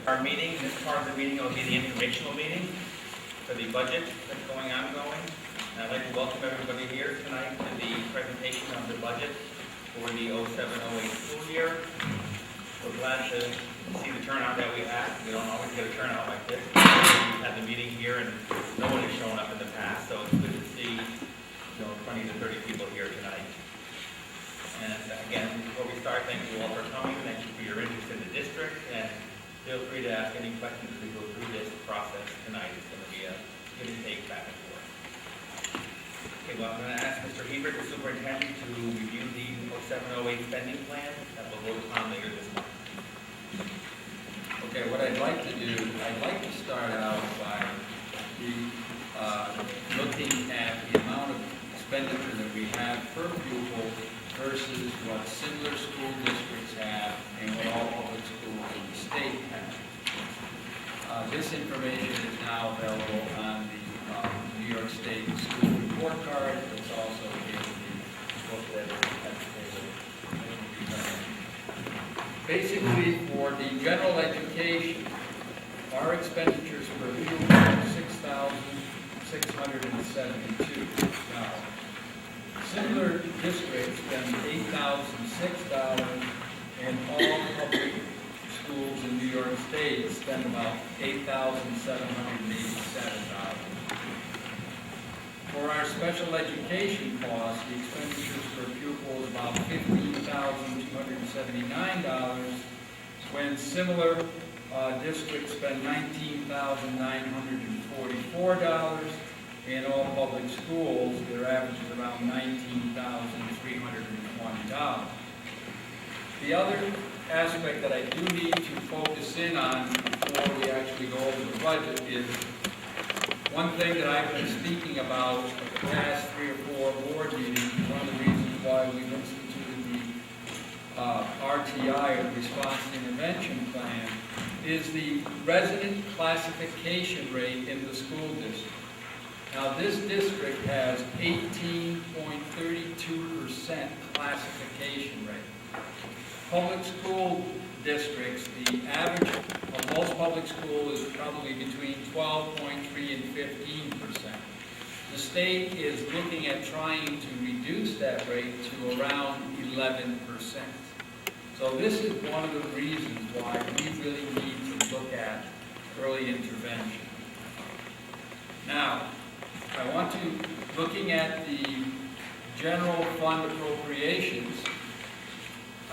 Our meeting, this part of the meeting will be the informational meeting for the budget that's ongoing. And I'd like to welcome everybody here tonight to the presentation of the budget for the 07-08 school year. We're glad to see the turnout that we had. We don't always get a turnout like this. We've had the meeting here and no one has shown up in the past, so it's good to see 20 to 30 people here tonight. And again, before we start, thank you all for coming. Thank you for your interest in the district, and feel free to ask any questions as we go through this process tonight. It's going to be a give and take back and forth. Okay, well, I'm going to ask Mr. Hebert, the superintendent, to review the 07-08 spending plan that will vote upon later this month. Okay, what I'd like to do, I'd like to start out by looking at the amount of expenditure that we have per pupil versus what similar school districts have and what all public schools in the state have. This information is now available on the New York State School Report Card. It's also in the book that is at the table. Basically, for the general education, our expenditures per pupil are $6,672. Similar districts spend $8,006, and all public schools in New York State spend about $8,787. For our special education costs, the expenditures per pupil is about $15,279, when similar districts spend $19,944. In all public schools, their average is around $19,320. The other aspect that I do need to focus in on before we actually go over the budget is one thing that I've been speaking about for the past 3 or 4 board meetings. One of the reasons why we've instituted the RTI, or Response Intervention Plan, is the resident classification rate in the school district. Now, this district has 18.32% classification rate. Public school districts, the average of most public schools is probably between 12.3 and 15%. The state is looking at trying to reduce that rate to around 11%. So this is one of the reasons why we really need to look at early intervention. Now, I want to, looking at the general fund appropriations,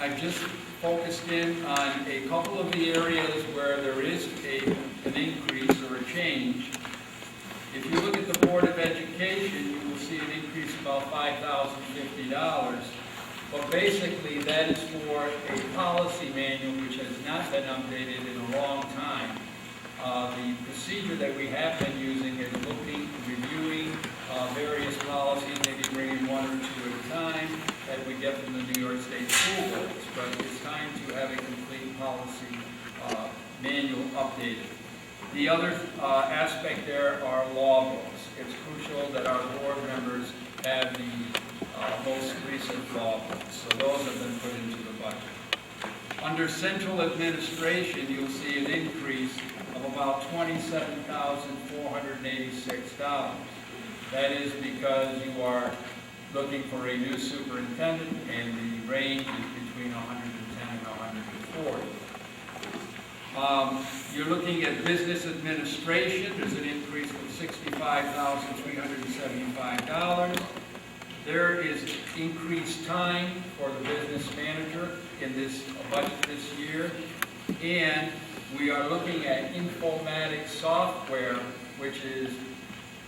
I've just focused in on a couple of the areas where there is an increase or a change. If you look at the Board of Education, you will see an increase of about $5,050. But basically, that is for a policy manual which has not been updated in a long time. The procedure that we have been using is reviewing various policies, maybe bringing 1 or 2 at a time that we get from the New York State School Boards. But it's time to have a complete policy manual updated. The other aspect there are law books. It's crucial that our board members have the most recent law books. So those have been put into the budget. Under central administration, you'll see an increase of about $27,486. That is because you are looking for a new superintendent, and the range is between 110 and 140. You're looking at business administration. There's an increase of $65,375. There is increased time for the business manager in this budget this year, and we are looking at informatics software, which is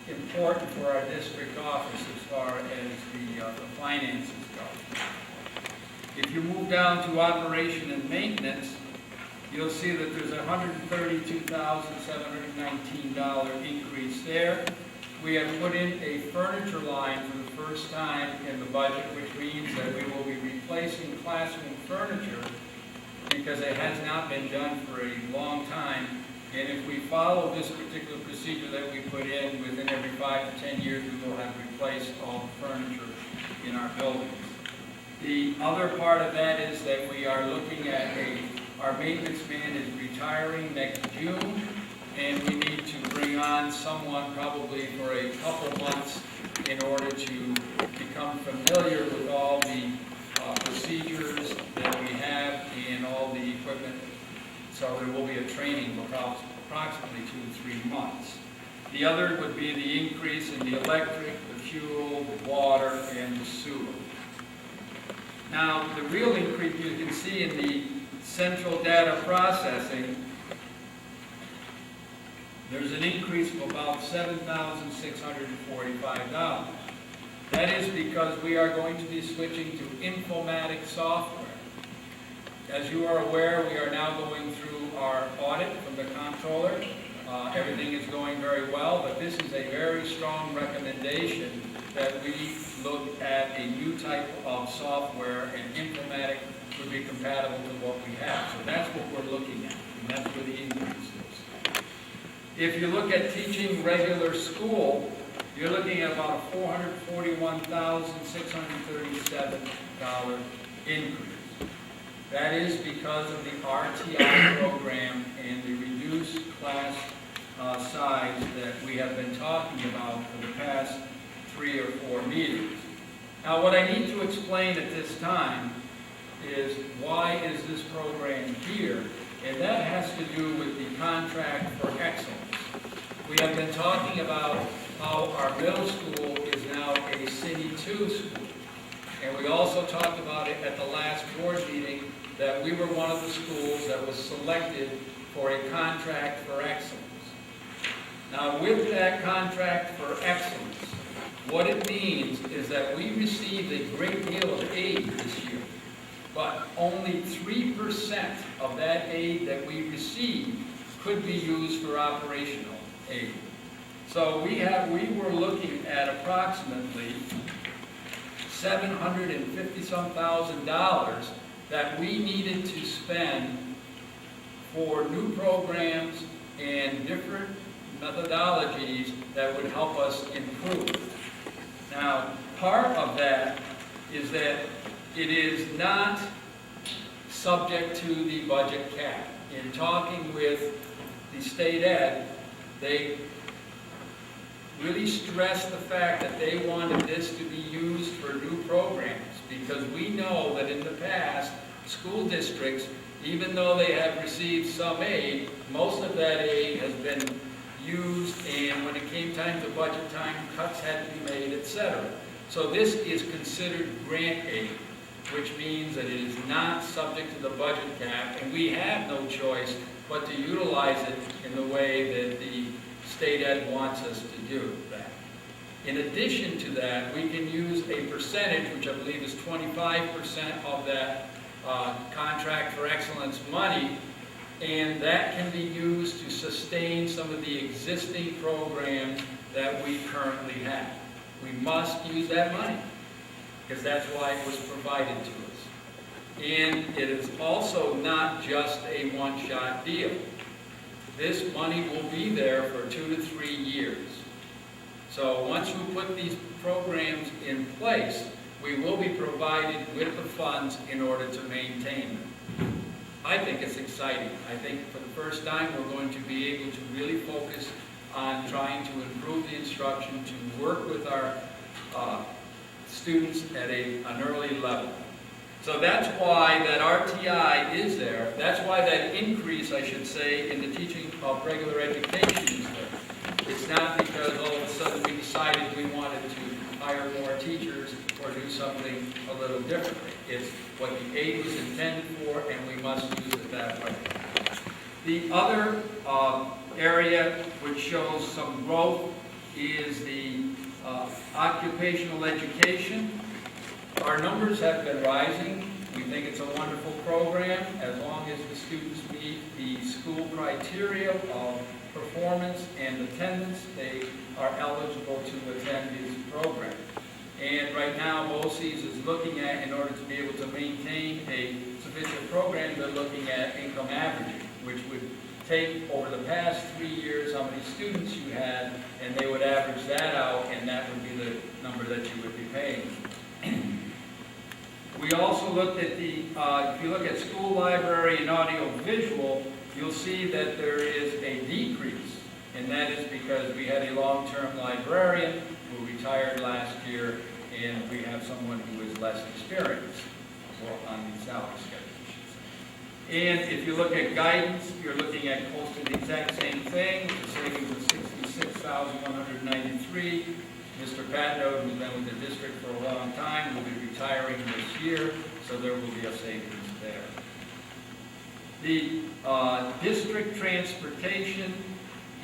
important for our district office as far as the finances go. If you move down to operation and maintenance, you'll see that there's a $132,719 increase there. We have put in a furniture line for the first time in the budget, which means that we will be replacing classroom furniture because it has not been done for a long time. And if we follow this particular procedure that we put in, within every 5 to 10 years, we will have replaced all the furniture in our buildings. The other part of that is that we are looking at a our maintenance man is retiring next June, and we need to bring on someone probably for a couple months in order to become familiar with all the procedures that we have and all the equipment. So there will be a training of approximately 2 to 3 months. The other would be the increase in the electric, the fuel, the water, and the sewer. Now, the real increase you can see in the central data processing, there's an increase of about $7,645. That is because we are going to be switching to informatics software. As you are aware, we are now going through our audit from the comptroller. Everything is going very well, but this is a very strong recommendation that we look at a new type of software, and informatics would be compatible to what we have. So that's what we're looking at, and that's where the increase is. If you look at teaching regular school, you're looking at about a $441,637 increase. That is because of the RTI program and the reduced class size that we have been talking about for the past 3 or 4 meetings. Now, what I need to explain at this time is why is this program here, and that has to do with the contract for excellence. We have been talking about how our middle school is now a City 2 school, and we also talked about it at the last board meeting that we were one of the schools that was selected for a contract for excellence. Now, with that contract for excellence, what it means is that we received a great deal of aid this year, but only 3% of that aid that we received could be used for operational aid. So we were looking at approximately $750-some thousand that we needed to spend for new programs and different methodologies that would help us improve. Now, part of that is that it is not subject to the budget cap. In talking with the state ed, they really stressed the fact that they wanted this to be used for new programs, because we know that in the past, school districts, even though they have received some aid, most of that aid has been used, and when it came time to budget time, cuts had to be made, etc. So this is considered grant aid, which means that it is not subject to the budget cap, and we have no choice but to utilize it in the way that the state ed wants us to do that. In addition to that, we can use a percentage, which I believe is 25% of that contract for excellence money, and that can be used to sustain some of the existing programs that we currently have. We must use that money, because that's why it was provided to us. And it is also not just a one-shot deal. This money will be there for 2 to 3 years. So once we put these programs in place, we will be provided with the funds in order to maintain them. I think it's exciting. I think for the first time we're going to be able to really focus on trying to improve the instruction, to work with our students at an early level. So that's why that RTI is there. That's why that increase, I should say, in the teaching of regular education is there. It's not because all of a sudden we decided we wanted to hire more teachers or do something a little differently. It's what the aid was intended for, and we must use it that way. The other area which shows some growth is the occupational education. Our numbers have been rising. We think it's a wonderful program. As long as the students meet the school criteria of performance and attendance, they are eligible to attend this program. And right now, BOCES is looking at, in order to be able to maintain a sufficient program, they're looking at income averaging, which would take over the past 3 years how many students you had, and they would average that out, and that would be the number that you would be paying. We also looked at the, if you look at school library and audio visual, you'll see that there is a decrease. And that is because we had a long-term librarian who retired last year, and we have someone who is less experienced on the salary schedule. And if you look at guidance, you're looking at close to the exact same thing, with a savings of $66,193. Mr. Patno, who's been with the district for a long time, will be retiring this year, so there will be a savings there. The district transportation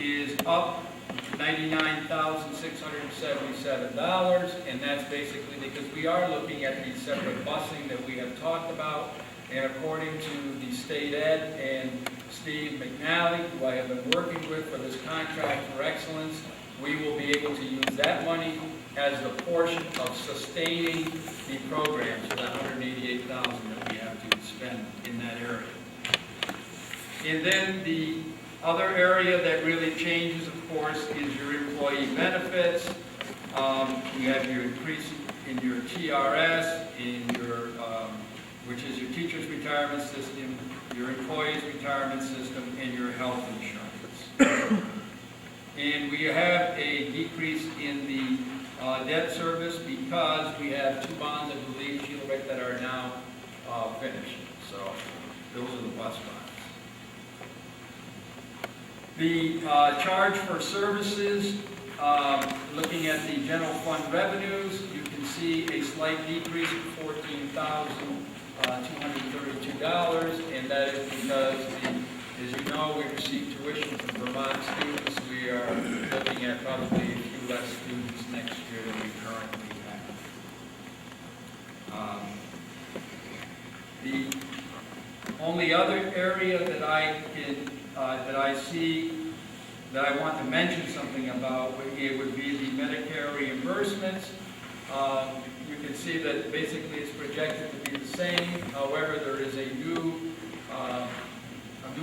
is up $99,677, and that's basically because we are looking at the separate busing that we have talked about, and according to the state ed and Steve McNally, who I have been working with for this contract for excellence, we will be able to use that money as the portion of sustaining the program, so that $188,000 that we have to spend in that area. And then the other area that really changes, of course, is your employee benefits. You have your increase in your TRS, in your, which is your teacher's retirement system, your employee's retirement system, and your health insurance. And we have a decrease in the debt service because we have 2 bonds, I believe, Sheila, right, that are now finished. So those are the bus bonds. The charge for services, looking at the general fund revenues, you can see a slight decrease of $14,232, and that is because, as you know, we receive tuition from Vermont students. We are looking at probably a few less students next year than we currently have. The only other area that I see that I want to mention something about it would be the Medicare reimbursements. You can see that basically it's projected to be the same. However, there is a new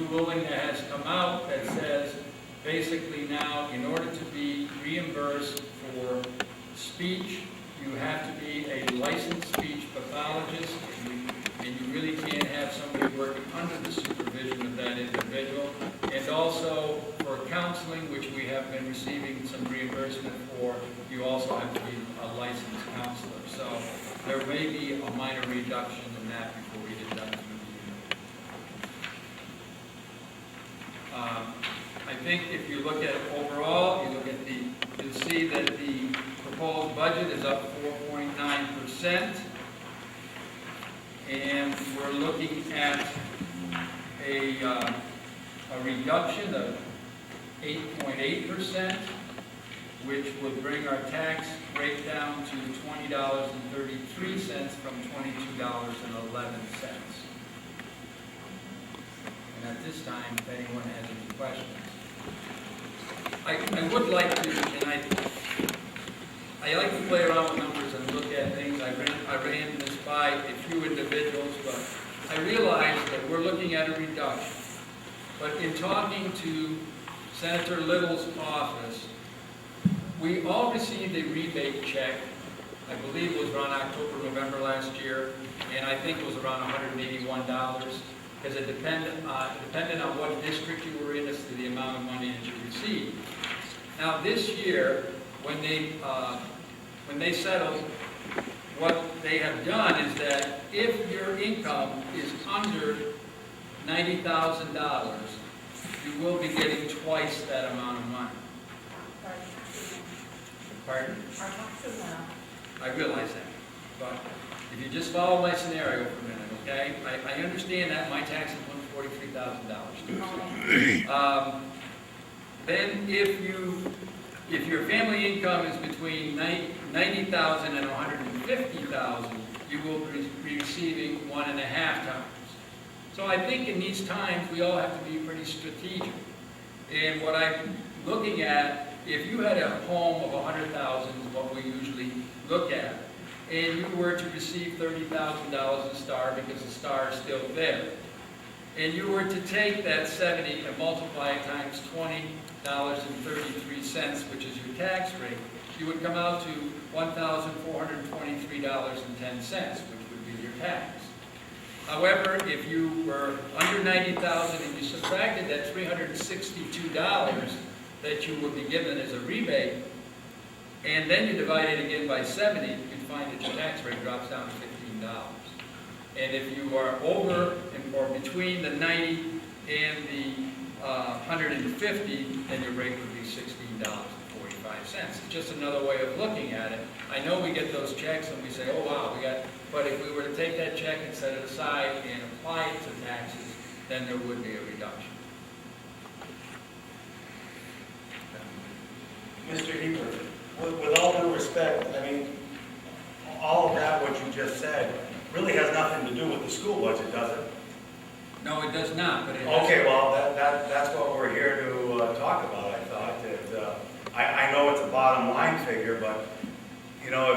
ruling that has come out that says basically now, in order to be reimbursed for speech, you have to be a licensed speech pathologist, and you really can't have somebody working under the supervision of that individual. And also for counseling, which we have been receiving some reimbursement for, you also have to be a licensed counselor. So there may be a minor reduction in that before we get done with the I think if you look at overall, you'll see that the proposed budget is up 4.9%. And we're looking at a reduction of 8.8%, which would bring our tax rate down to $20.33 from $22.11. And at this time, if anyone has any questions. I would like to, and I like to play around with numbers and look at things. I ran this by a few individuals, but I realized that we're looking at a reduction. But in talking to Senator Little's office, we all received a rebate check. I believe it was around October, November last year, and I think it was around $181, because it depended on what district you were in as to the amount of money that you received. Now this year, when they settled, what they have done is that if your income is under $90,000, you will be getting twice that amount of money. Pardon? Our taxes went up. I realize that, but if you just follow my scenario for a minute, okay? I understand that my taxes went $43,000. Then if your family income is between $90,000 and $150,000, you will be receiving 1.5 times. So I think in these times, we all have to be pretty strategic. And what I'm looking at, if you had a home of $100,000, is what we usually look at, and you were to receive $30,000 in STAR because the STAR is still there, and you were to take that 70 and multiply it times $20.33, which is your tax rate, you would come out to $1,423.10, which would be be your tax. However, if you were under 90,000 and you subtracted that $362 that you would be given as a rebate, and then you divide it again by 70, you'd find that your tax rate drops down to $15. And if you are over or between the 90 and the 150, then your rate would be $16.45. It's just another way of looking at it. I know we get those checks and we say, oh wow, but if we were to take that check and set it aside and apply it to taxes, then there would be a reduction. Mr. Heber, with all due respect, I mean, all of that, what you just said, really has nothing to do with the school budget, does it? No, it does not, but it has. Okay, well, that's what we're here to talk about, I thought. I know it's a bottom line figure, but, you know,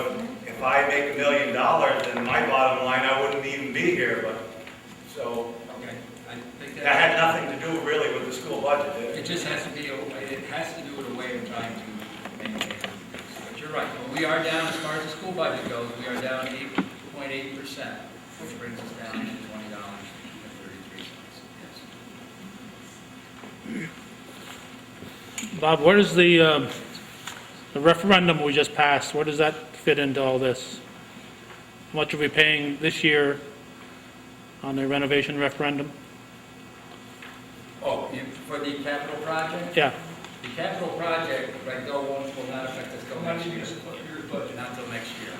if I make $1 million, then my bottom line, I wouldn't even be here, but, so, Okay, I think that had nothing to do really with the school budget, did it? it just has to be, it has to do with a way of trying to maintain. But you're right, well, we are down, as far as the school budget goes, we are down 8.8%, which brings us down to $20.33. Yes. Bob, where does the referendum we just passed, where does that fit into all this? How much are we paying this year on the renovation referendum? Oh, for the capital project? Yeah, The capital project, right, though, will not affect us till next year. Not till next year.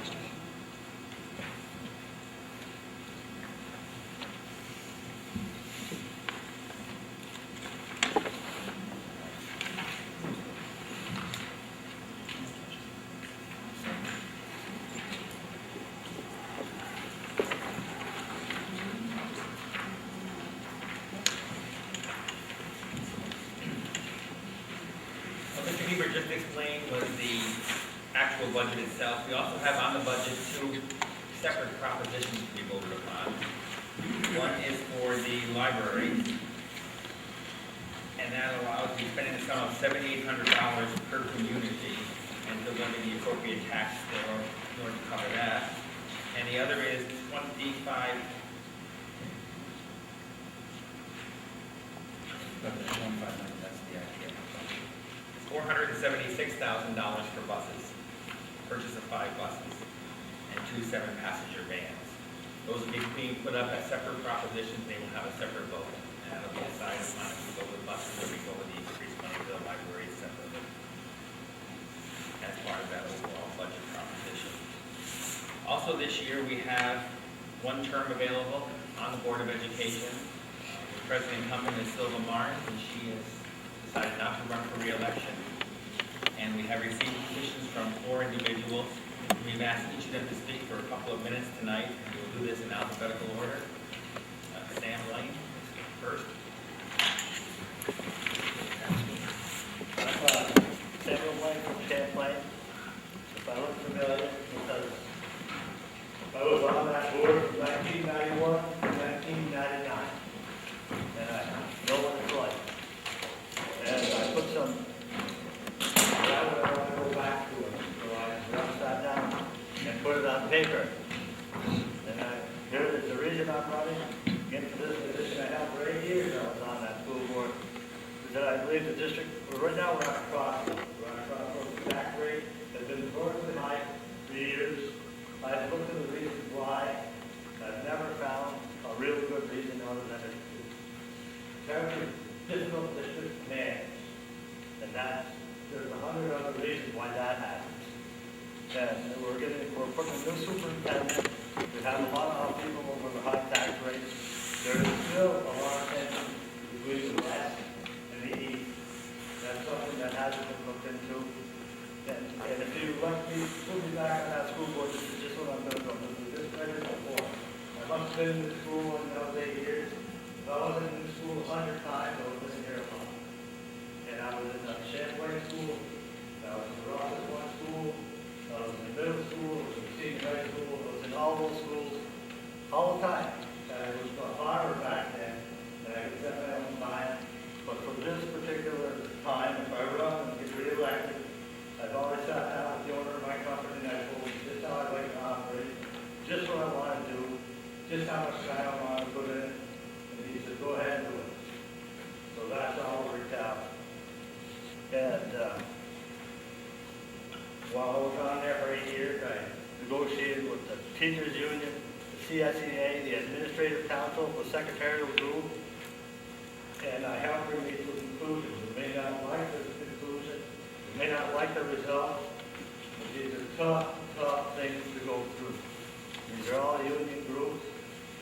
Mr. Heber just explained was the actual budget itself. We also have on the budget two separate propositions to be voted upon. One is for the library, and that allows you spending the sum of $7,800 per community, and to levy the appropriate tax there in order to cover that. And the other is 25. That's the idea. $476,000 for buses, purchase of 5 buses, and 2 7-passenger vans. Those will be being put up as separate propositions, they will have a separate vote. And that'll be decided upon if we go with buses or we go with the increased money for the library separately, as part of that overall budget proposition. Also this year, we have 1 term available on the Board of Education. The president incumbent is Silva Martin, and she has decided not to run for re-election. And we have received petitions from 4 individuals. We've asked each of them to speak for a couple of minutes tonight, and we'll do this in alphabetical order. Sam Lane is first. Samuel Lane from Champlain. If I look familiar, because I was on that board from 1991 to 1999. And I know what it's like. And I put some, I want to go back to it, so I wrote that down and put it on paper. And here is the reason I'm running into this position. I held for 8 years. I was on that school board. Is that I believe the district, well, right now we're on a crossroads. We're on a crossroads. The tax rate has been historically high for years. I've looked at the reasons why. I've never found a really good reason other than it's very difficult district to manage. And there's 100 other reasons why that happens. And we're putting a new superintendent. We have a lot of people over the high tax rates. There is still a lot of tension between the West and the East. That's something that hasn't been looked into. And if you let me put me back on that school board, this is just what I'm going to go. This is just before. I must have been in the school in those 8 years. If I wasn't in the school 100 times, I would listen here a lot. And I was in the Champlain school. I was in the Ross's one school. I was in the middle school. I was in the senior high school. I was in all those schools all the time. And I was a farmer back then. And I could set my own time. But for this particular time, if I run and get reelected, I've always sat down with the owner of my company and I told him just how I'd like to operate, just what I want to do, just how much time I want to put in it, and he said, go ahead and do it. So that's all worked out. And, while I was on there for 8 years, I negotiated with the teachers union, the CSEA, the administrative council, the secretarial group, and I helped bring these to a conclusion. We may not like the conclusion, we may not like the results, but these are tough, tough things to go through. These are all union groups.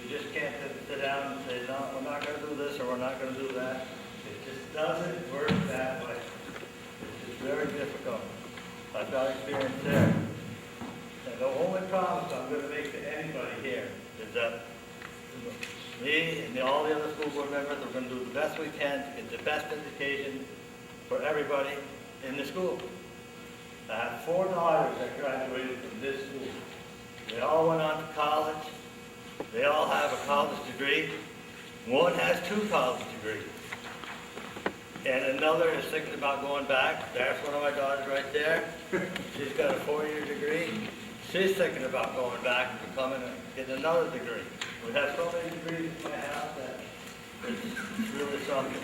You just can't sit down and say, no, we're not going to do this or we're not going to do that. It just doesn't work that way. It's just very difficult. I've got experience there. And the only promise I'm going to make to anybody here is that me and all the other school board members are going to do the best we can to get the best education for everybody in the school. I have 4 daughters that graduated from this school. They all went on to college. They all have a college degree. One has 2 college degrees. And another is thinking about going back. There's one of my daughters right there. She's got a 4-year degree. She's thinking about going back and becoming getting another degree. We have so many degrees in my house that it's really something.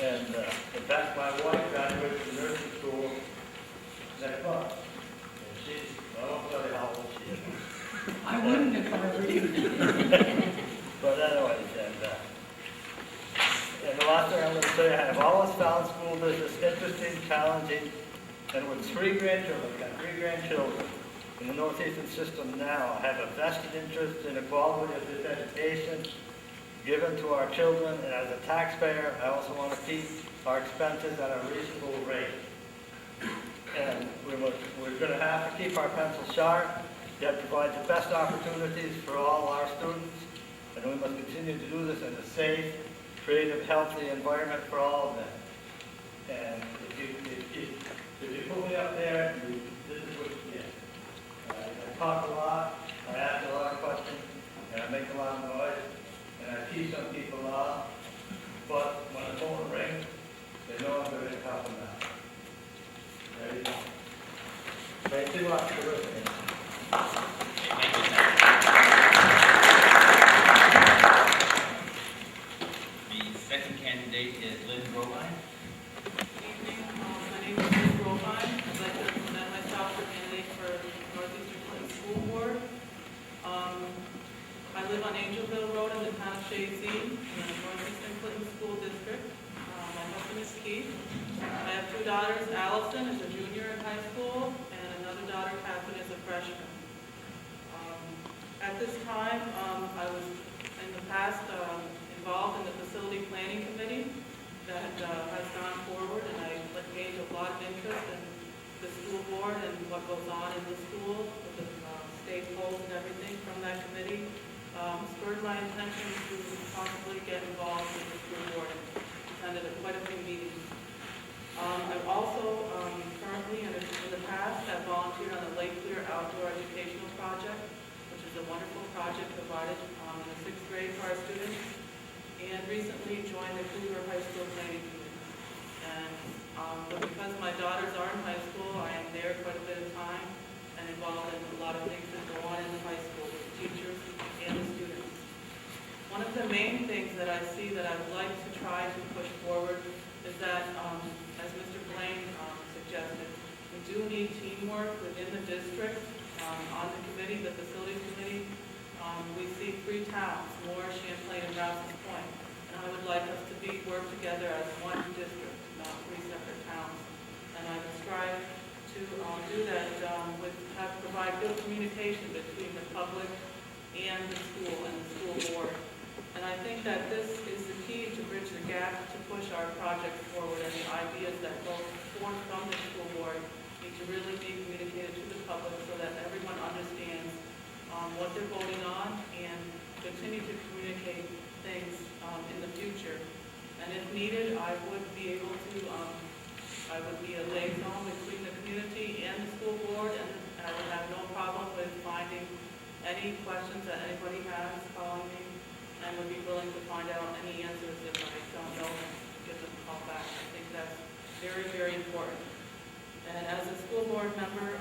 And in fact, my wife graduated from nursing school next month. And she's, I won't tell you how old she is. I wouldn't if I were you. But anyways, and the last thing I'm going to say, I have always found school business interesting, challenging, and with 3 grandchildren, I've got 3 grandchildren in the Northeastern system now, I have a vested interest in the quality of this education given to our children, and as a taxpayer, I also want to keep our expenses at a reasonable rate. And we're going to have to keep our pencil sharp, yet provide the best opportunities for all our students, and we must continue to do this in a safe, creative, healthy environment for all of them. And if you put me up there, this is what you get. I talk a lot, I ask a lot of questions, and I make a lot of noise, and I tease some people off, but when the phone rings, they know I'm going to help them out. There you go. Thank you much for listening. The second candidate is Lynn Robine. Good evening, my name is Liz Robine. I'd like to present myself for candidate for Northeastern Clinton School Board. I live on Angelville Road in the town of Shazy, in the Northeastern Clinton School District. My husband is Keith. I have 2 daughters. Allison is a junior in high school, and another daughter, Catherine, is a freshman. At this time, I was in the past involved in the facility planning committee that has gone forward, and I gained a lot of interest in the school board and what goes on in the school with the state polls and everything from that committee. Spurred my intention to possibly get involved with the school board and attended quite a few meetings. I've also currently and in the past have volunteered on the Lake Clear Outdoor Educational Project, which is a wonderful project provided in the 6th grade for our students, and recently joined the Cougar High School Planning Committee. And but because my daughters are in high school, I am there quite a bit of time and involved in a lot of things that go on in the high school with the teachers and the students. One of the main things that I see that I would like to try to push forward is that, as Mr. Blaine suggested, we do need teamwork within the district on the committee, the facilities committee. We see 3 towns, Moore, Champlain, and Rouse's Point, and I would like us to work together as one district, not 3 separate towns. And I would strive to do that provide good communication between the public and the school board. And I think that this is the key to bridge the gap to push our project forward, and the ideas that go forth from the school board need to really be communicated to the public so that everyone understands what they're voting on and continue to communicate things in the future. And if needed, I would be able to, I would be a liaison between the community and the school board, and I would have no problem with finding any questions that anybody has, calling me, and would be willing to find out any answers if I don't know them, give them a call back. I think that's very, very important. And as a school board member,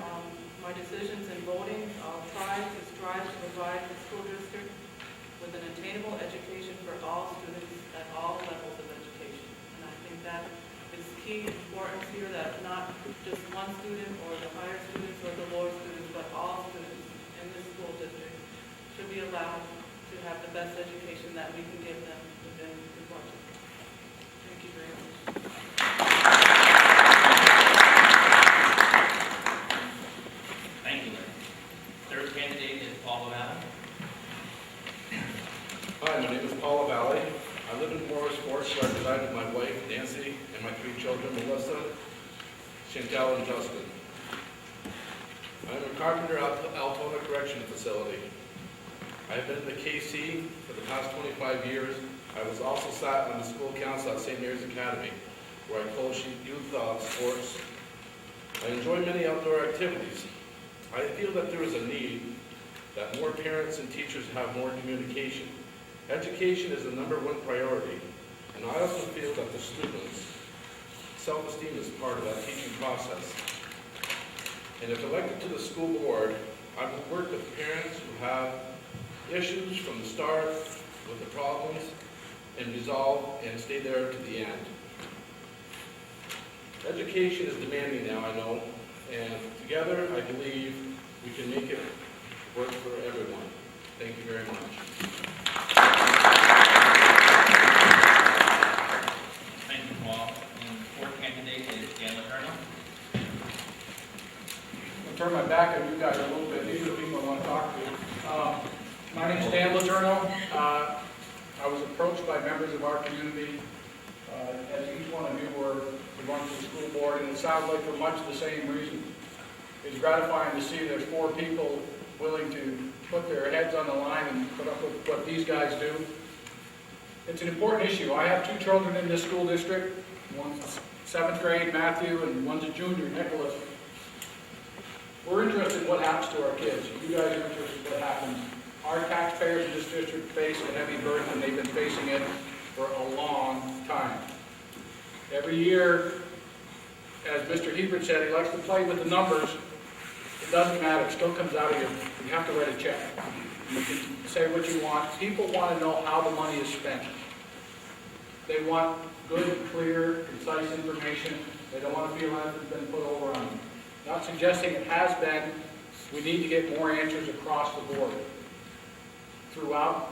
my decisions in voting, I'll try to strive to provide the school district with an attainable education for all students at all levels of education. And I think that is key importance here, that not just one student or the higher students or the lower students, but all students in this school district should be allowed to have the best education that we can give them within the budget. Thank you very much. Thank you, Larry. Third candidate is Paul Lavalley. Hi, my name is Paula Valley. I live in Morris Fork, where I reside with my wife, Nancy, and my 3 children, Melissa, Chantel, and Justin. I am a carpenter at Altona Correctional Facility. I have been in the KC for the past 25 years. I was also sat on the school council at St. Mary's Academy, where I coach youth sports. I enjoy many outdoor activities. I feel that there is a need that more parents and teachers have more communication. Education is the #1 priority, and I also feel that the students' self-esteem is part of that teaching process. And if elected to the school board, I will work with parents who have issues from the start with the problems and resolve and stay there to the end. Education is demanding now, I know, and together I believe we can make it work for everyone. Thank you very much. Thank you, Paul. And the fourth candidate is Dan Letourneau. I'll turn my back on you guys a little bit. These are the people I want to talk to. My name is Dan Letourneau. I was approached by members of our community, as each one of you were, to run for the school board, and it sounds like for much the same reason. It's gratifying to see there's 4 people willing to put their heads on the line and put up with what these guys do. It's an important issue. I have 2 children in this school district. One's 7th grade, Matthew, and one's a junior, Nicholas. We're interested in what happens to our kids. You guys are interested in what happens. Our taxpayers in this district face a heavy burden, and they've been facing it for a long time. Every year, as Mr. Hebert said, he likes to play with the numbers. It doesn't matter, it still comes out of you. You have to write a check. You can say what you want. People want to know how the money is spent. They want good, clear, concise information. They don't want to feel like it's been put over on them. Not suggesting it has been. We need to get more answers across the board throughout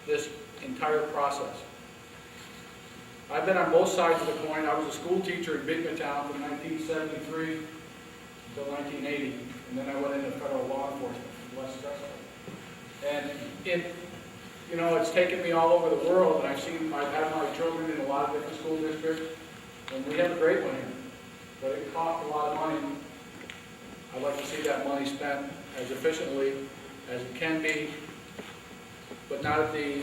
this entire process. I've been on both sides of the coin. I was a school teacher in Bigmantown from 1973 until 1980, and then I went into federal law enforcement, less stressful. And it's taken me all over the world, and I've had my children in a lot of different school districts, and we have a great one here. But it costs a lot of money. I'd like to see that money spent as efficiently as it can be, but not at the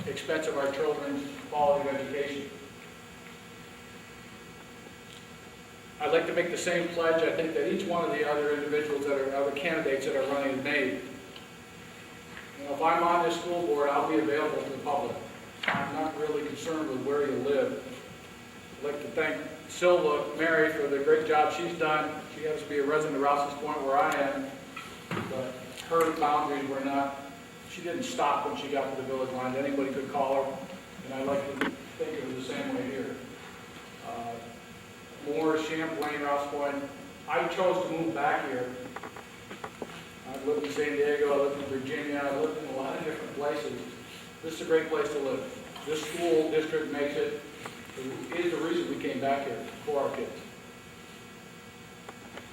expense of our children's quality of education. I'd like to make the same pledge, I think, that each one of the other individuals other candidates that are running have made. If I'm on this school board, I'll be available to the public. I'm not really concerned with where you live. I'd like to thank Silva Mary for the great job she's done. She happens to be a resident of Rouse's Point where I am, but her boundaries were not, she didn't stop when she got to the village line. Anybody could call her, and I like to think it was the same way here. Moore, Champlain, Rouse Point. I chose to move back here. I've lived in San Diego, I lived in Virginia, I lived in a lot of different places. This is a great place to live. This school district makes it. It is the reason we came back here, for our kids.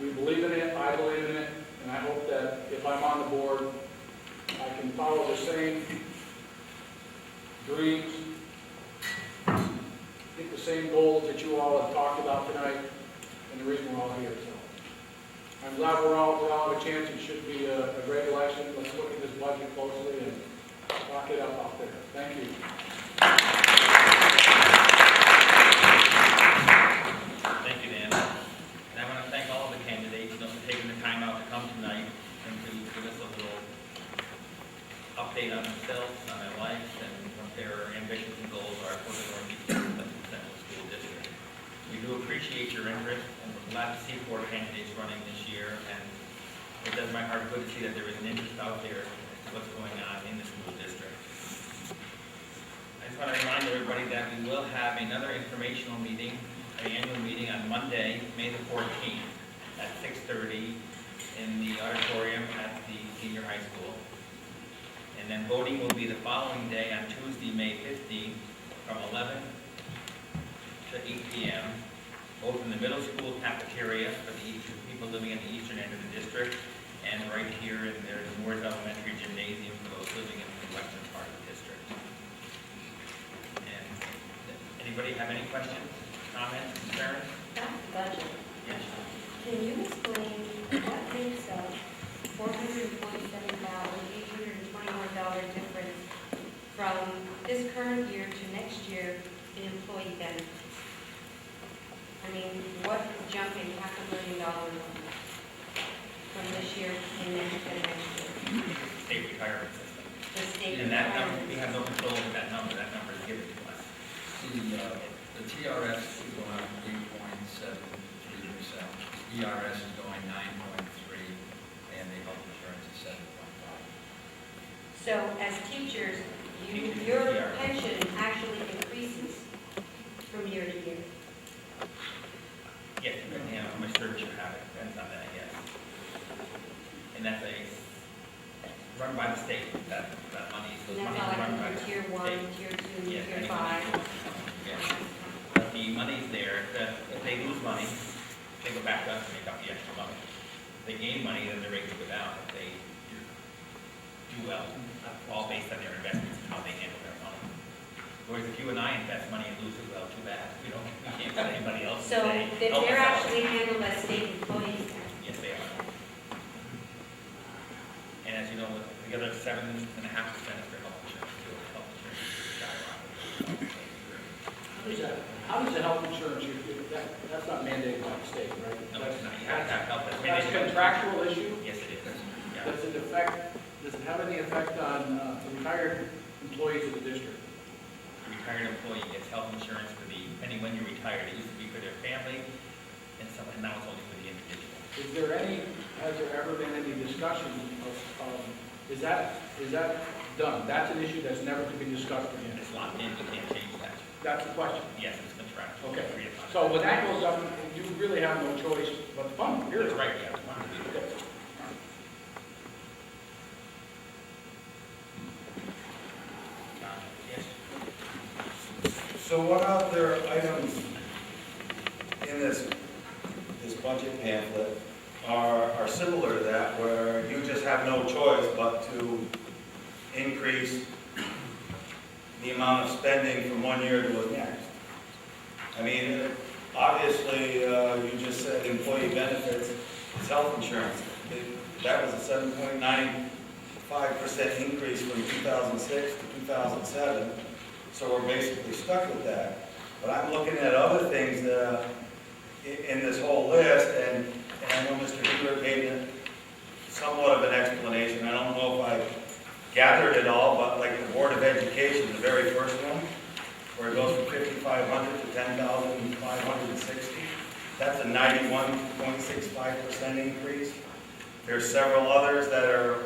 We believe in it, I believe in it, and I hope that if I'm on the board, I can follow the same dreams, get the same goals that you all have talked about tonight, and the reason we're all here. So I'm glad we all have a chance. It should be a great election. Let's look at this budget closely and lock it up out there. Thank you. Thank you, Dan. And I want to thank all of the candidates for taking the time out to come tonight and to give us a little update on themselves, on their lives, and what their ambitions and goals are for the Northeast Central School District. We do appreciate your interest, and we're glad to see 4 candidates running this year, and it does my heart good to see that there is an interest out there as to what's going on in the school district. I just want to remind everybody that we will have another informational meeting, an annual meeting on Monday, May the 14th, at 6:30 in the auditorium at the senior high school. And then voting will be the following day on Tuesday, May 15th, from 11 to 8 p.m., both in the middle school cafeteria for the people living in the eastern end of the district, and right here in the Moore's Elementary Gymnasium for those living in the western part of the district. And anybody have any questions, comments, concerns? That's the budget. Yes. Can you explain what makes up $447,821 difference from this current year to next year in employee benefits? I mean, what is jumping $500,000 from this year and next year? State retirement system. The state. And that number, we have no control over that number is given to us. The TRS is going up 8.73%. ERS is going 9.3%, and the health insurance is 7.5%. So as teachers, Teachers, your yeah. pension actually increases from year to year. Yes, depending on how much service you have, it depends on that, yes. And that's run by the state, that money, those And that's monies all are run by like the tier state. 1, tier 2, Yes, tier any 5. money. Yes. But the money's there, if they lose money, they go back to us to make up the extra money. If they gain money, then the rate will go down. If they do well, all based on their investments and how they handle their money. Whereas if you and I invest money and lose it, well, too bad. We can't let anybody else So say, that "Help us they're out." actually handled as state employees then? Yes, they are. And as you know, the other 7.5% is their health insurance, too. Health insurance skyrocketed. How does the health insurance, that's not mandated by the state, right? No, it's not. You have to have health. That's a mandated. contractual issue? Yes, it is. Yeah. Does it have any effect on the retired employees of the district? A retired employee gets health insurance for depending when you're retired. It used to be for their family, and now it's only for the individual. Has there ever been any discussion of, is that done? That's an issue that's never to be discussed again? It's locked in, you can't change that. That's the question. Yes, it's contractual. Okay. Agreed upon. So when that goes up, you really have no choice but to fund it, period. That's right, yeah. we want to do that. Okay. Yes. So what other items in this budget pamphlet are similar to that, where you just have no choice but to increase the amount of spending from one year to the next? I mean, obviously, you just said employee benefits, it's health insurance. That was a 7.95% increase from 2006 to 2007, so we're basically stuck with that. But I'm looking at other things in this whole list, and I know Mr. Cougar gave somewhat of an explanation. I don't know if I gathered it all, but like the Board of Education, the very first one, where it goes from 5,500 to 10,560. That's a 91.65% increase. There's several others that are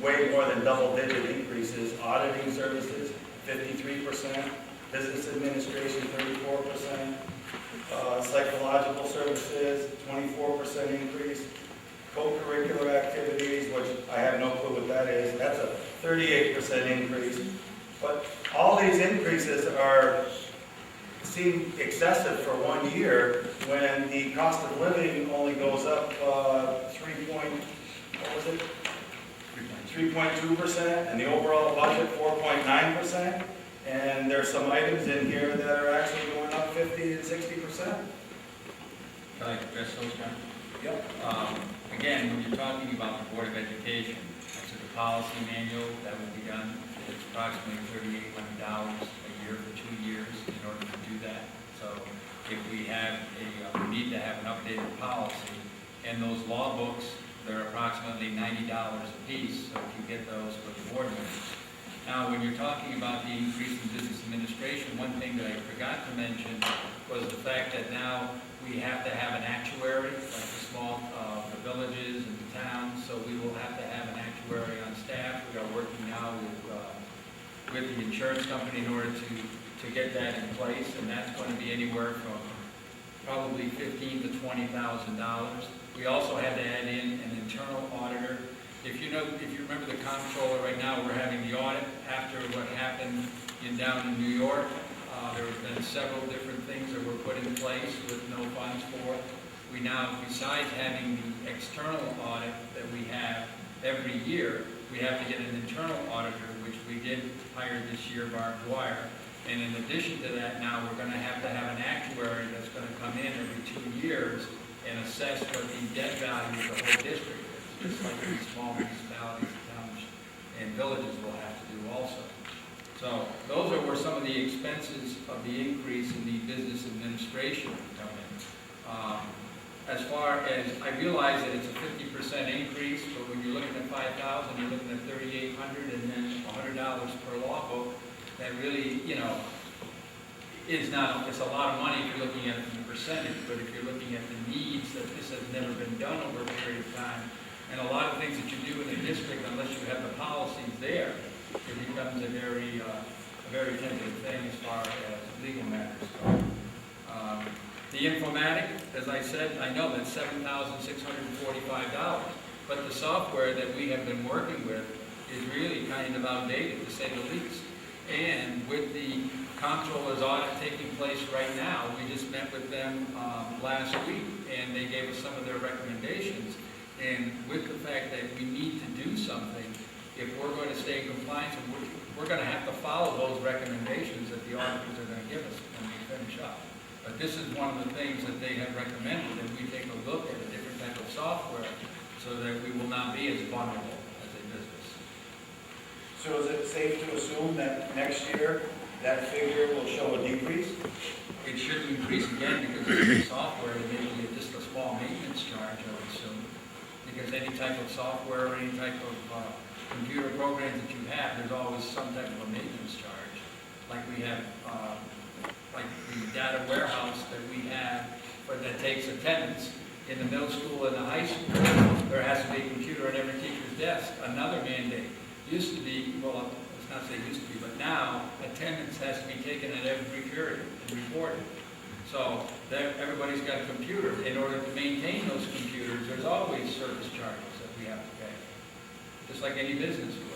way more than double-digit increases. Auditing services, 53%. Business administration, 34%. Psychological services, 24% increase. Co-curricular activities, which I have no clue what that is, that's a 38% increase. But all these increases seem excessive for 1 year when the cost of living only goes up 3.2%, and the overall budget 4.9%. And there's some items in here that are actually going up 50 and 60%. Can I address those, John? Yep. Again, when you're talking about the Board of Education, it's a policy manual that will be done. It's approximately $3,800 a year for 2 years in order to do that. So if we have we need to have an updated policy, and those law books, they're approximately $90 a piece, so if you get those for the board members. Now, when you're talking about the increase in business administration, one thing that I forgot to mention was the fact that now we have to have an actuary, like the small, the the villages and the towns, so we will have to have an actuary on staff. We are working now with the insurance company in order to get that in place, and that's going to be anywhere from probably $15,000 to $20,000. We also had to add in an internal auditor. If you remember the comptroller, right now, we're having the audit after what happened down in New York. There have been several different things that were put in place with no funds for. We now, besides having the external audit that we have every year, we have to get an internal auditor, which we did hire this year, Barb Dwyer. And in addition to that, now we're going to have an actuary that's going to come in every 2 years and assess what the debt value of the whole district is, just like these small municipalities, towns, and villages will have to do also. So those were some of the expenses of the increase in the business administration come in. As far as, I realize that it's a 50% increase, but when you're looking at 5,000, you're looking at 3,800 and then $100 per law book, that really, is not, it's a lot of money if you're looking at it from the percentage, but if you're looking at the needs, that this has never been done over a period of time, and a lot of things that you do in the district, unless you have the policies there, it becomes a very tentative thing as far as legal matters go. The informatic, as I said, I know that's $7,645, but the software that we have been working with is really kind of outdated, to say the least. And with the comptroller's audit taking place right now, we just met with them last week, and they gave us some of their recommendations. And with the fact that we need to do something, if we're going to stay in compliance, we're going to have to follow those recommendations that the auditors are going to give us when we finish up. But this is one of the things that they have recommended, that we take a look at a different type of software so that we will not be as vulnerable as a business. So is it safe to assume that next year, that figure will show a decrease? It should increase again because it's new software, and maybe just a small maintenance charge, I would assume. Because any type of software or any type of computer programs that you have, there's always some type of a maintenance charge. Like we have, like the data warehouse that we have, but that takes attendance in the middle school and the high school. There has to be a computer on every teacher's desk. Another mandate used to be, well, let's not say used to be, but now attendance has to be taken at every period and reported. So everybody's got a computer. In order to maintain those computers, there's always service charges that we have to pay, just like any business would.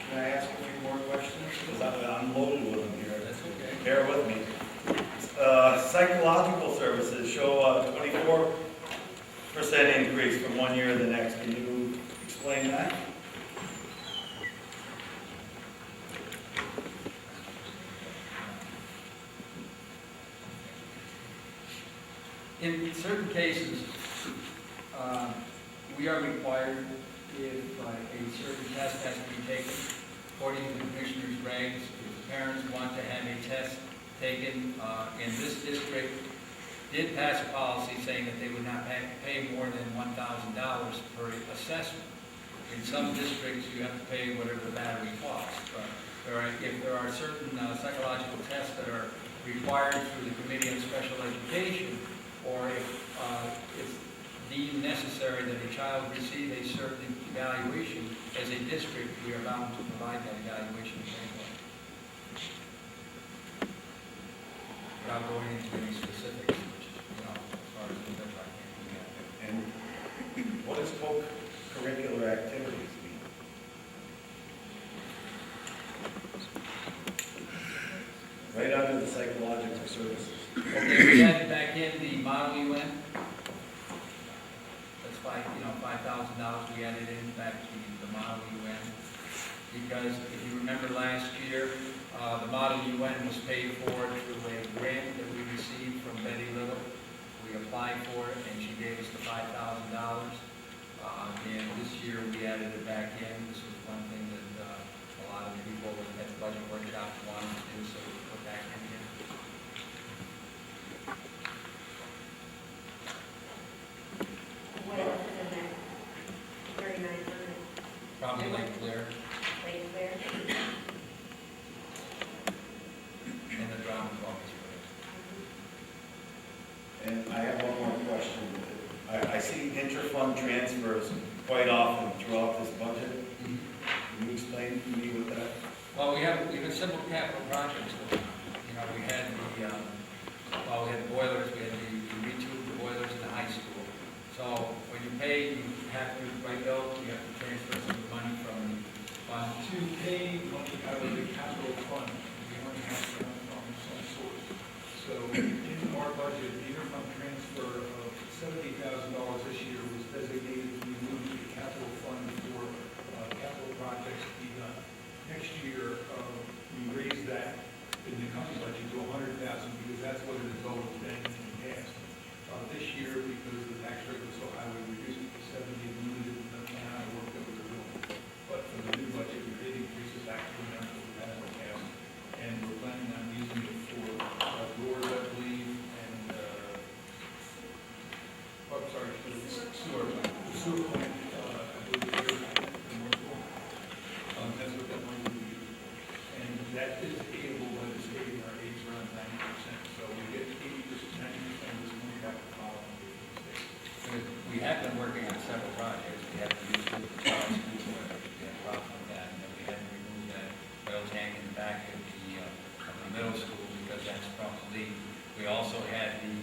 Can I ask a few more questions? Because I'm loaded with them here. That's okay. Bear with me. Psychological services show a 24% increase from one year to the next. Can you explain that? In certain cases, we are required, if a certain test has to be taken, according to the commissioner's regs, if the parents want to have a test taken, in this district, did pass a policy saying that they would not pay more than $1,000 per assessment. In some districts, you have to pay whatever the battery costs, but if there are certain psychological tests that are required through the Committee on Special Education, or if it's deemed necessary that a child receive a certain evaluation, as a district, we are bound to provide that evaluation anyway. Without going into any specifics, which, as far as the I can't do that. And what does co-curricular activities mean? Right under the psychological services. Okay, we added back in the Model UN. That's $5,000 we added in back to the Model UN. Because if you remember last year, the Model UN was paid for through a grant that we received from Betty Little. We applied for it and she gave us the $5,000. And this year we added it back in. This was one thing that a lot of the people at the budget workshop wanted to do, so we put back in here. What else is in that? 3,900, Probably like Claire Lake Clear. and the drama office. And I have I see inter-fund transfers quite often throughout this budget. Can you explain to me what that? Well, we have simple capital projects. You know, we had boilers, we had to retube the boilers in the high school. So when you pay, you have to, by bill, you have to transfer some money from the fund. To pay money out of the capital fund, we only have to come from some source. So in our budget, the interfund transfer of $70,000 this year was designated to be moved to the capital fund for capital projects to be done. Next year, we raised that in the coming budget to $100,000 because that's what it has always been in the past. This year, because the tax rate was so high, we reduced it to 70 and moved it to the amount of work that we were doing. But for the new budget, we did increase it back to the amount that we had in the past. And we're planning on using it for doors, I believe, and, for the sewer plant, I believe, here in North Fork. That's what that money will be used for. And that is payable by the state, and our aid's around 90%. So we get 80%, 90% of this money back to follow from the state. We have been working on several projects. We have to use the Charles School boiler. We had a problem with that. And then we had to remove that oil tank in the back of the middle school because that's from the leak. We also had the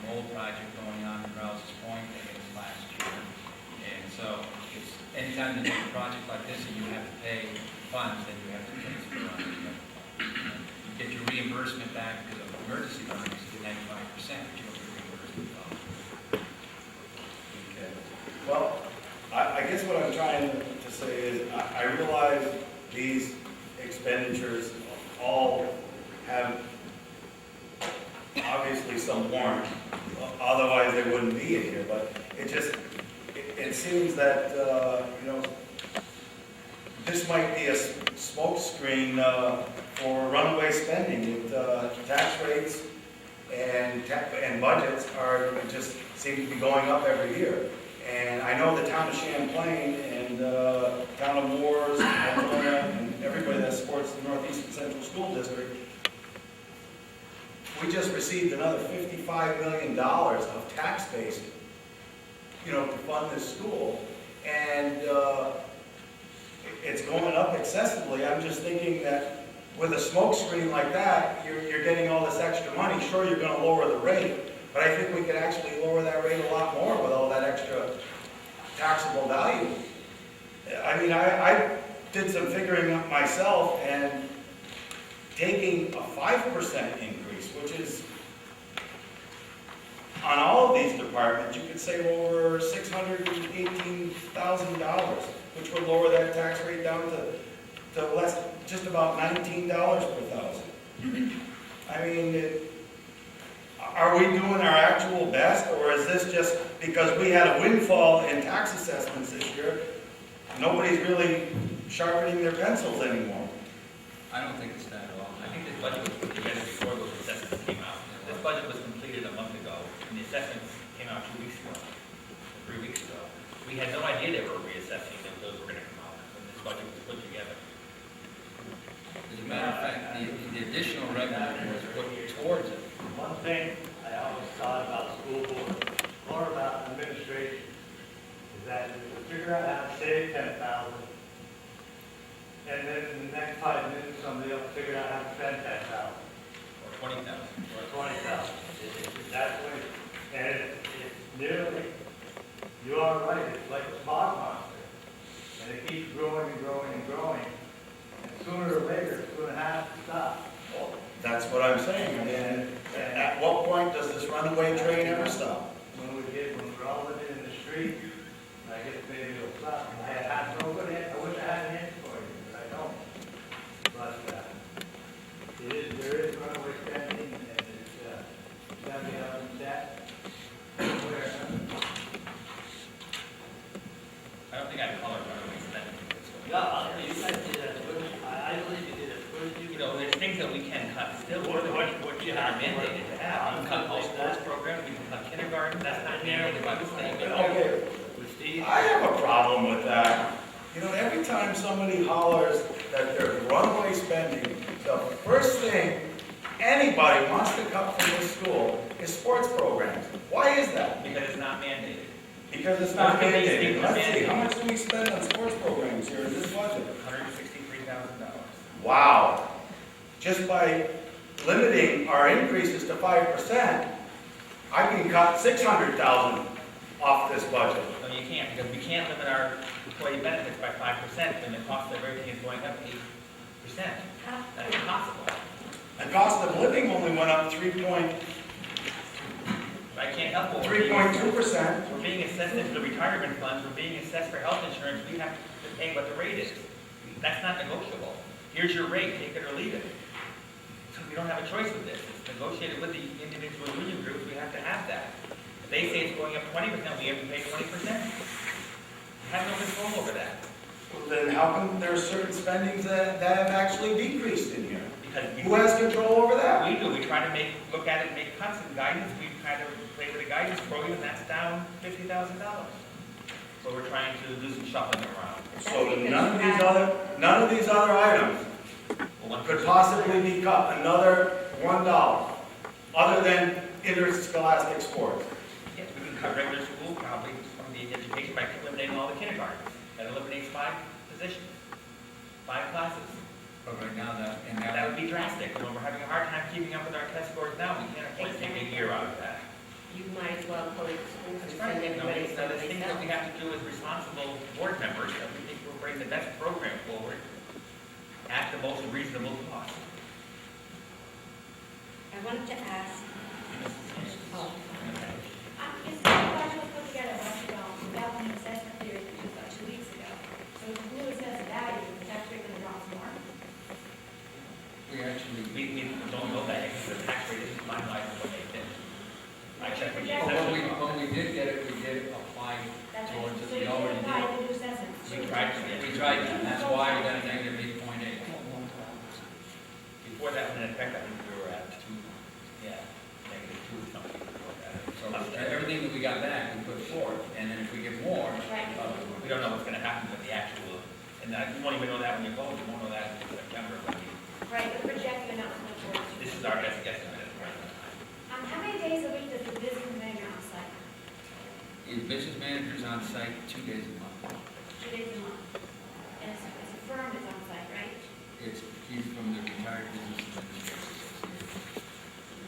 mold project going on in Rouse's Point, I think it was last year. And so it's, anytime you do a project like this and you have to pay funds, then you have to transfer money. You get your reimbursement back because of emergency funding, you get 95%, but you don't get reimbursement funds. Okay. Well, I guess what I'm trying to say is, I realize these expenditures all have obviously some warrant, otherwise they wouldn't be in here, but it seems that, this might be a smokescreen for runaway spending with tax rates and budgets just seem to be going up every year. And I know the town of Champlain and town of Moores, and everybody that supports the Northeastern Central School District, we just received another $55 million of tax base, to fund this school. And it's going up excessively. I'm just thinking that with a smoke screen like that, you're getting all this extra money. Sure, you're going to lower the rate, but I think we could actually lower that rate a lot more with all that extra taxable value. I mean, I did some figuring up myself, and taking a 5% increase, which is on all of these departments, you could save over $618,000, which would lower that tax rate down to less, just about $19 per thousand. I mean, are we doing our actual best, or is this just because we had a windfall in tax assessments this year, nobody's really sharpening their pencils anymore? I don't think it's that at all. I think this budget was put together before those assessments came out. This budget was completed a month ago, and the assessments came out 2 weeks ago, 3 weeks ago. We had no idea they were reassessing that those were going to come out when this budget was put together. As a matter of fact, the additional revenue was put towards it. One thing I always thought about school board, more about administration, is that we figure out how to save 10,000, and then in the next 5 minutes, somebody else figured out how to spend 10,000. Or 20,000. Or 20,000. That's what, and it's nearly, you are right, it's like a smog monster. And it keeps growing and growing and growing. And sooner or later, it's going to have to stop. Well, that's what I'm saying. And at what point does this runaway train ever stop? When we're all living in the street, I guess maybe it'll stop. I have no good answer. I wish I had an answer for you, but I don't. But there is runaway spending, and it's got to be out in that. I don't think I'd call it runaway spending. No, you guys did as good. I believe you did as good as you. There's things that we can cut still, more than what you are mandated to have. We can cut all sports programs, we can cut kindergarten, that's not mandated by the state. Okay, I have a problem with that. Every time somebody hollers that there's runaway spending, the first thing anybody wants to cut from this school is sports programs. Why is that? Because it's not mandated. Because it's not What do they mandated. think Let's is see, how mandated? much do we spend on sports programs here in this budget? $163,000. Wow. Just by limiting our increases to 5%, I can cut 600,000 off this budget. No, you can't, because we can't limit our employee benefits by 5% when the cost of everything is going up 8%. That's impossible. The cost of living only went up 3.2%. I can't help it. We're being assessed into the retirement funds, we're being assessed for health insurance, we have to pay what the rate is. That's not negotiable. Here's your rate, take it or leave it. So we don't have a choice with this. It's negotiated with the individual union groups, we have to have that. If they say it's going up 20%, we have to pay 20%. We have no control over that. Well, then how come there are certain spendings that have actually decreased in here? Because Who has control over that? we do, we try to look at it, make cuts and guidance, we try to play with the guidance program, and that's down $50,000. So we're trying to do some shuffling around. So none of these other items could possibly be cut another $1, other than interscholastic sports. Yes, we can cut regular school, probably from the education by eliminating all the kindergartens. That eliminates 5 positions, 5 classes. But right now, That would be drastic. You know, we're having a hard time keeping up with our test scores now. We can't afford to take a year out of that. You might as well close the schools and That's send right. No, everybody it's the someplace thing that we else. have to do as responsible board members, that we think we'll bring the best program forward at the most reasonable cost. I wanted to ask, oh, This budget was put together last year, without an assessment period, which was about 2 weeks ago. So if you assess the value, the tax rate going to drop some more? we actually, We don't know that because the tax rate isn't finalized when they did. I checked with the when we did get it, we did apply That's it. towards it, So we you already apply did. the new assessment. We tried to, We tried that, and that's why we got a negative 8.8. before that went in effect, I think we were at 2, yeah, -2 something before that. So everything that we got back, we put forth, and then if we get more, Right. We don't know what's gonna happen with the actual, and you won't even know that when you vote, you won't know that until September, but Right, the projected amount to look forward to. this is our best guesstimate at the present time. How many days a week does the business manager on site? the business manager's on site 2 days a month. 2 days a month. And it's a firm that's on site, right? He's from the Retired Business Administration Association.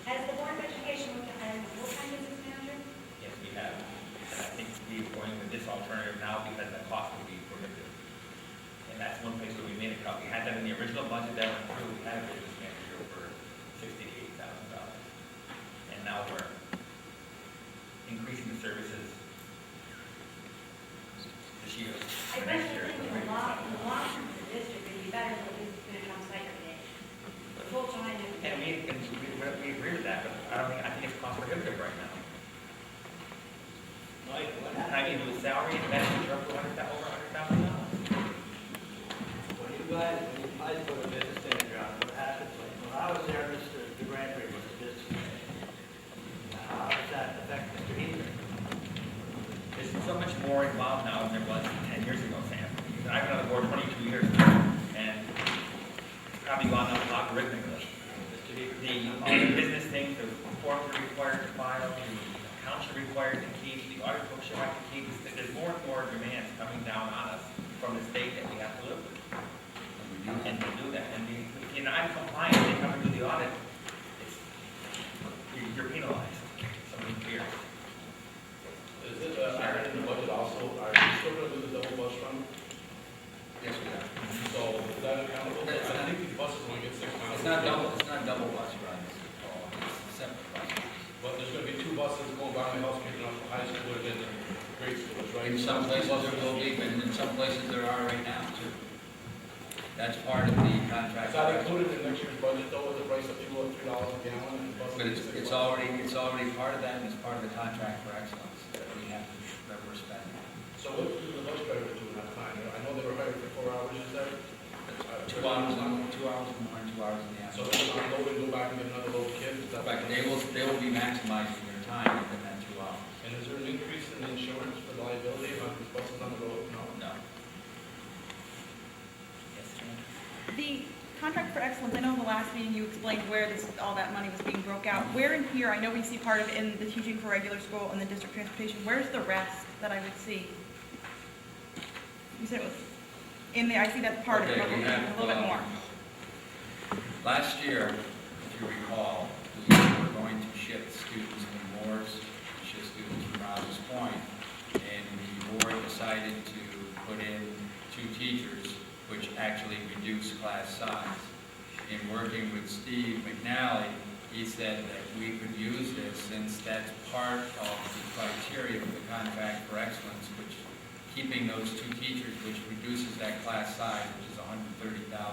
Has the Board of Education looked at hiring a full-time business manager? Yes, we have. And I think we're going with this alternative now because the cost will be prohibitive. And that's one place where we made a cut. We had that in the original budget that went through. We had a business manager for $60,000 to $80,000. And now we're increasing the services this year. I For next personally year. think in the long term for the district, it'd be better if the business manager on site every day. Full-time every And day. we agree with that, but I think it's cost prohibitive right now. Mike, what And I happened? mean, with salary and benefits are up to over $100,000. When you guys, when you applied for the business manager job, what happened? Like, when I was there, Mr. DeGrandre was the business manager. Now, how does that affect Mr. Heath? There's so much more involved now than there was 10 years ago, Sam. I've been on the board 22 years now, and it's probably gone up logarithmically. The business things, the forms are required to file, the accounts are required to keep, the audit books you have to keep. There's more and more demands coming down on us from the state that we have to live with. And to do that, and if you're not compliant, they come and do the audit, you're penalized. Something weird. Is it, added in the budget also, are you still gonna do the double bus run? Yes, we are. So is that accountable? I think these buses only get 6 miles. It's not double bus runs, it's separate buses. But there's gonna be 2 buses going by my house, picking up the high school and then the grade schools, right? In some places there will be, but in some places there are right now too. That's part of the contract. Is that included in next year's budget though, with the price of $2 or $3 a gallon and buses? But it's already part of that, and it's part of the contract for excellence that we have to, that we're spending. So what did the bus driver do in that time? I know they were hired for 4 hours, is that? 2 hours on, 2 hours in the morning, 2 hours in the So afternoon. they're gonna go and go back and get another load of kids? Is that? But they will be maximizing their time within that 2 hours. And is there an increase in the insurance for liability on these buses on the road? No? No. Yes, ma'am. The contract for excellence, I know in the last meeting you explained where all that money was being broke out. Where in here, I know we see part of it in the teaching for regular school and the district transportation, where's the rest that I would see? You said it was in there, I see that's part of it, Okay, but we a have, little bit more. Last year, if you recall, we were going to shift students in Moore's, shift students from Rouse's Point, and the board decided to put in 2 teachers, which actually reduced class size. In working with Steve McNally, he said that we could use this since that's part of the criteria for the contract for excellence, which keeping those 2 teachers, which reduces that class size, which is $130,809.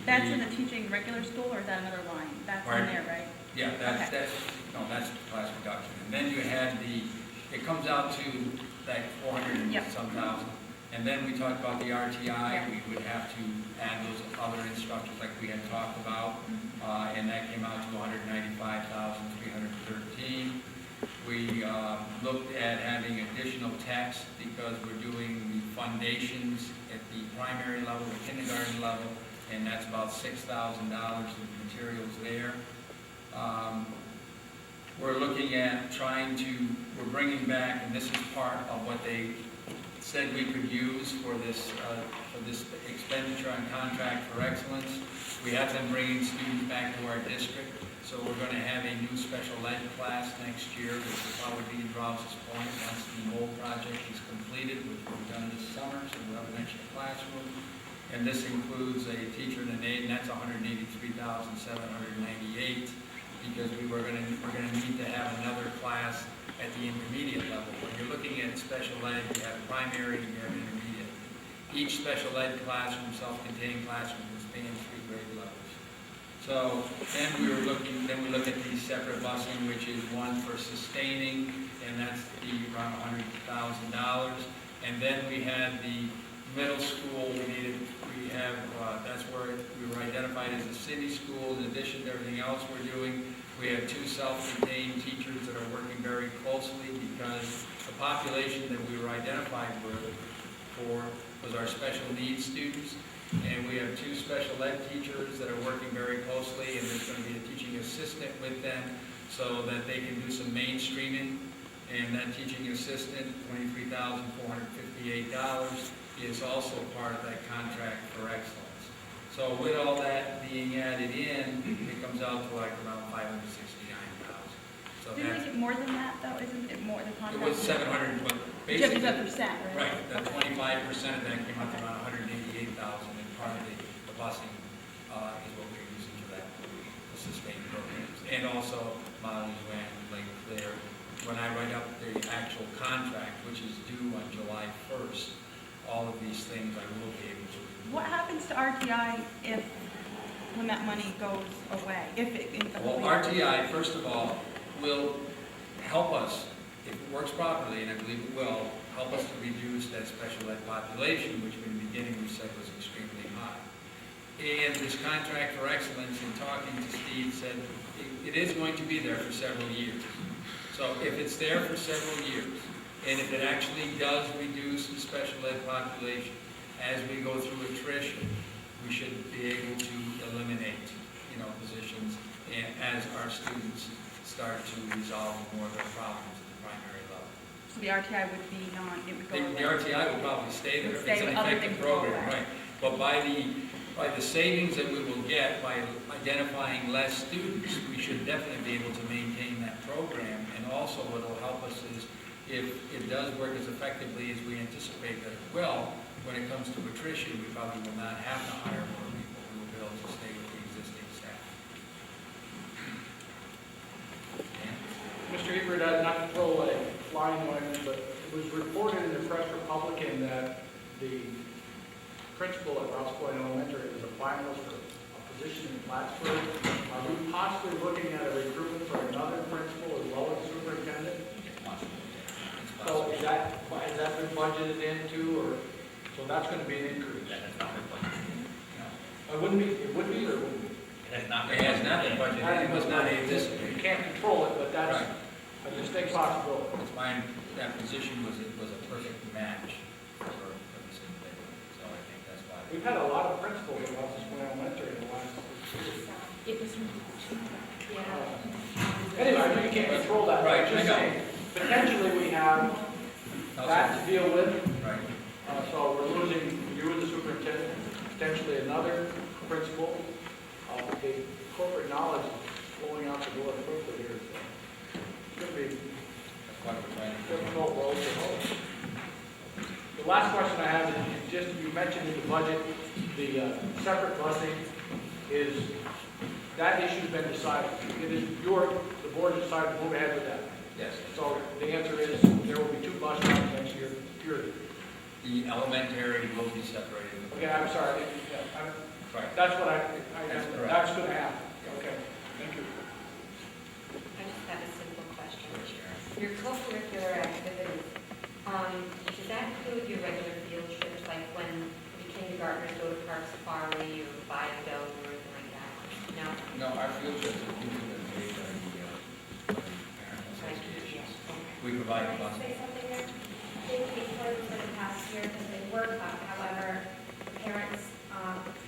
That's in the teaching regular school, or is that another line? That's in Pardon? there, right? Yeah, Okay. that's the class reduction. And then you had it comes out to like 400 and Yep. some thousand. And then we talked about the RTI, we would have to add those other instructors like we had talked about, and that came out to 195,313. We looked at having additional techs because we're doing the foundations at the primary level, the kindergarten level, and that's about $6,000 in materials there. We're looking at we're bringing back, and this is part of what they said we could use for this expenditure on contract for excellence. We have them bringing students back to our district, so we're going to have a new special ed class next year, which will probably be in Rouse's Point once the mold project is completed, which we've done this summer, so we'll have an extra classroom. And this includes a teacher and an aide, and that's $183,798, because we're going to need to have another class at the intermediate level. When you're looking at special ed, you have primary and you have intermediate. Each special ed classroom, self-contained classroom, will span 3 grade levels. So then we look at the separate busing, which is one for sustaining, and that's around $100,000. And then we had the middle school. That's where we were identified as a city school. In addition to everything else we're doing, we have 2 self-contained teachers that are working very closely because the population that we were identified for was our special needs students. And we have 2 special ed teachers that are working very closely, and there's going to be a teaching assistant with them so that they can do some mainstreaming. And that teaching assistant, $23,458, is also part of that contract for excellence. So with all that being added in, it comes out to like around $569,000. So Didn't we that's, get more than that, though? Isn't it more, the it contract? was 700, but Just basically. a percent, right? Right, the Okay. 25% of that came out to around $188,000, and part of the busing is what we're using for that, the sustained programs. And also Molly Joanne, Lake Claire. When I write up the actual contract, which is due on July 1st, all of these things I will be able to. What happens to RTI when that money goes away? Well, RTI, first of all, will help us, if it works properly, and I believe it will, help us to reduce that special ed population, which in the beginning we said was extremely high. And this contract for excellence, in talking to Steve, said it is going to be there for several years. So if it's there for several years, and if it actually does reduce the special ed population, as we go through attrition, we should be able to eliminate, positions, and as our students start to resolve more of their problems at the primary level. So the RTI would be it would go away? The RTI would probably stay there. Would stay, It's an but other effective things would go program, away. right? But by the savings that we will get by identifying less students, we should definitely be able to maintain that program. And also what will help us is if it does work as effectively as we anticipate that it will, when it comes to attrition, we probably will not have to hire more people. We will be able to stay with the existing staff. Mr. Ebert, not to throw a fly in the ointment, but it was reported in the Press Republican that the principal at Rouse Point Elementary was a finalist for a position in Plattsburgh. Are we possibly looking at a recruitment for another principal as well as superintendent? So is that been budgeted into, or, so that's going to be an increase? That has not been budgeted. It would be, or it wouldn't be? It has not It been has not been budgeted. It was not You anticipated. can't control it, but that's Right. a distinct possibility. It's fine. That position was a perfect match for this individual. So I think that's why. We've had a lot of principals at Rouse Point Elementary in the last 6 years. It was, yeah. Anyway, I know you can't control that, but Right, I'm just I know. saying, potentially we have that to deal with. Right. So we're losing you as a superintendent, potentially another principal. The corporate knowledge is flowing out the door quickly here. So it's going to be That's why we're trying to. difficult road to hoe. The last question I have is just, you mentioned in the budget, the separate busing is, that issue's been decided. It is the board has decided to move ahead with that. Yes. So the answer is, there will be 2 bus routes next year, period. The elementary will be separated. Okay, I'm sorry, Right. that's what That's correct. that's going to happen. Okay, thank you. I just have a simple question. Your co-curricular activities, does that include your regular field trips, like when the kindergartners go to Park Safari or Bio or anything like that? No? No, our field trips are included in the paid by the parent associations. We provide the Can I bus. say something there? They paid for it for the past year because they work up. However, parents,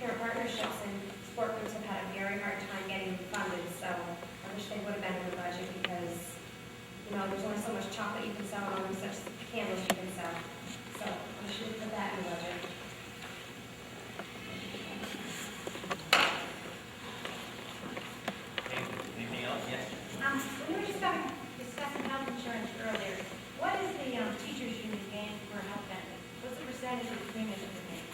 parent partnerships and sport groups have had a very hard time getting funded. So I wish they would have been in the budget because, you know, there's only so much chocolate you can sell and only such candles you can sell. So we should put that in the budget. Anything else? Yes. We were just discussing health insurance earlier. What is the teachers union paying for health benefits? What's the percentage of the premium that they're paying?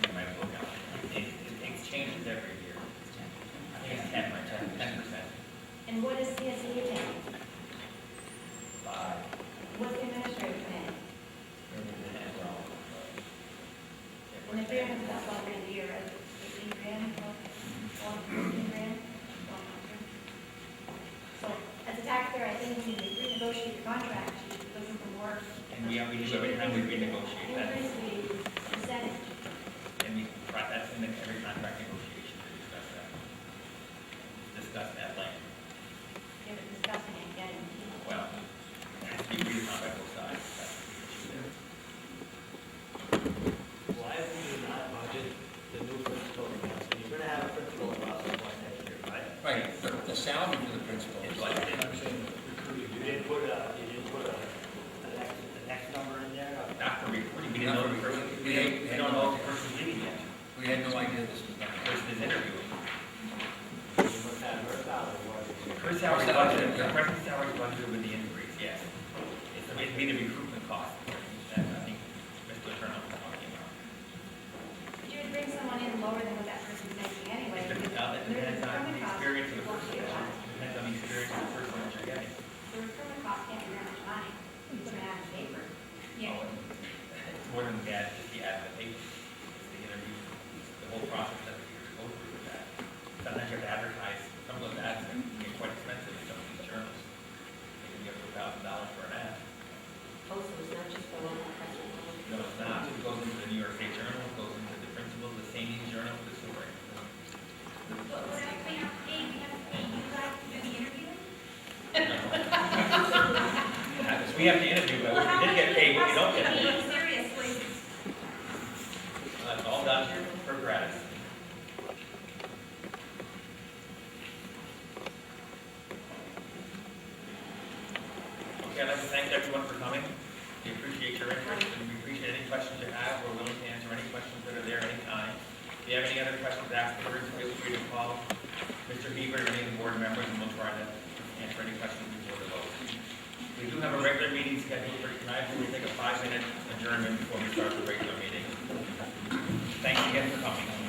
You might look out. It changes every year. I think it's 10%. And what is CSE paying? 5. What's the administrative paying? And the premium is up over the year, right? 18 grand, 14 grand? So as a taxpayer, I think we need to renegotiate your contract, you should be looking for more. And we do every time we renegotiate that. Increase the percentage. And that's in every contract negotiation to discuss that. Discuss that language. You're discussing it again. Well, it has to be agreed upon by both sides. That's the issue there. Why have we not budget the new principal accounts? You're gonna have a principal across the board next year, right? Right, the salary for the principal is like, You didn't put the next number in there? Not for recruiting, we didn't know the person, we don't know if the person's leaving yet. we had no idea this was done. The person is interviewing. You must have her salary, what is it? Her salary budget, the person's salary budget with the increase, yes. It'd be the recruitment cost that I think Mr. Turner was talking about. But you would bring someone in lower than what that person's making anyway. It depends on the experience of the person. Depends on the experience of the person that you're getting. The recruitment cost can't be that much money. You put it out on paper. Oh, it's more than that, it's just the ad, the paper, it's the interview, the whole process that you go through with that. Sometimes you have to advertise, some of those ads can get quite expensive in some of these journals. They can be up to $1,000 for an ad. Also, it's not just for local press. No, it's not, it goes into the New York State Journal, it goes into the principals, the St. E's Journal, the superintendent. But we have to pay you guys to do the interviewing? We have to interview, but we did get paid, but we don't get paid. Seriously. That's all done for gratis. Okay, I'd like to thank everyone for coming. We appreciate your interest, and we appreciate any questions you have. We're willing to answer any questions that are there anytime. If you have any other questions afterwards, feel free to call Mr. Heber or any of the board members, and we'll try to answer any questions before the vote. We do have a regular meeting scheduled for tonight. We'll take a 5-minute adjournment before we start the regular meeting. Thanks again for coming.